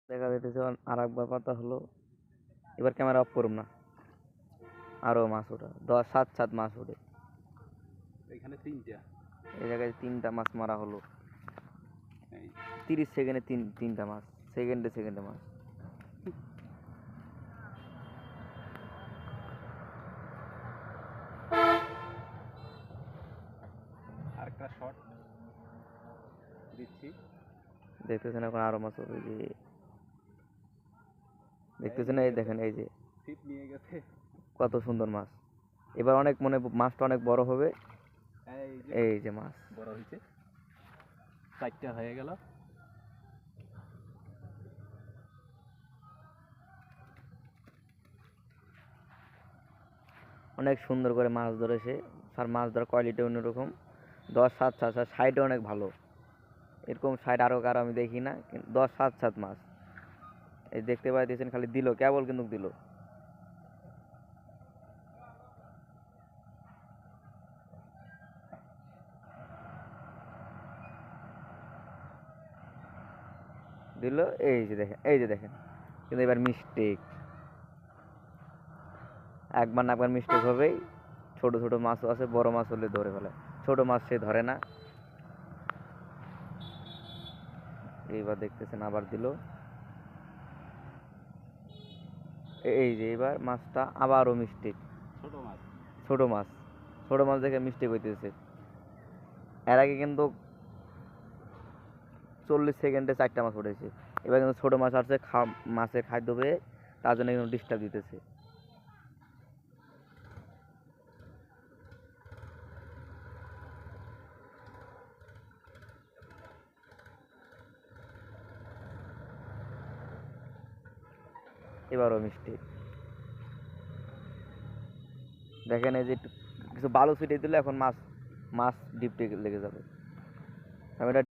দেখা যাইতেছে আর একবার পাতা হলো। এবার ক্যামেরা অফ করুম না, আরো মাছ ওঠা 7 মাছ ওঠে। এখানে তিনটা, এই জায়গায় 3টা মাছ মারা হলো। 30 সেকেন্ডে তিনটা মাছ, সেকেন্ডে সেকেন্ডে মাছ। আরেকটা শট দিচ্ছি। দেখতেছেন এখন আরো মাছ ওঠে। যে দেখতেছেন, এই দেখেন, এই যে ছিপ নিয়ে গেছে। কত সুন্দর মাছ। এবার অনেক মাছটা অনেক বড় হবে। এই যে মাছ বড় হয়েছে, 4টা হয়ে গেল। অনেক সুন্দর করে মাছ ধরেছে। আর মাছ ধরার কোয়ালিটি অন্যরকম। 10, 7, 7, সাইডে অনেক ভালো। এরকম সাইড আরো কারো আমি দেখি না। 10, 7 মাছ এই দেখতে পাইতেছেন, খালি দিল কেবল, কিন্তু দিল। দিল, এই যে দেখেন, এই যে দেখেন। কিন্তু এবার মিস্টেক, একবার না একবার মিস্টেক হবেই। ছোট ছোট মাছও আছে, বড় মাছ হলে ধরে ফেলে। ছোট মাছ সে ধরে না। এইবার দেখতেছেন আবার দিল। এই যে এবার মাছটা আবারও মিস্টেক। ছোট মাছ, ছোট মাছ, ছোট মাছ দেখে মিস্টেক হইতেছে। এর আগে কিন্তু 40 সেকেন্ডে 4টা মাছ উঠেছে। এবার কিন্তু ছোট মাছ আসছে, মাছের খাদ্য পেয়ে, তার জন্য কিন্তু ডিস্টার্ব দিতেছে। এবারও মিস্টেক। দেখেন, এই যে কিছু বালু ছিটিয়ে দিলে এখন মাছ মাছ ডিপটে লেগে যাবে। আমি এটা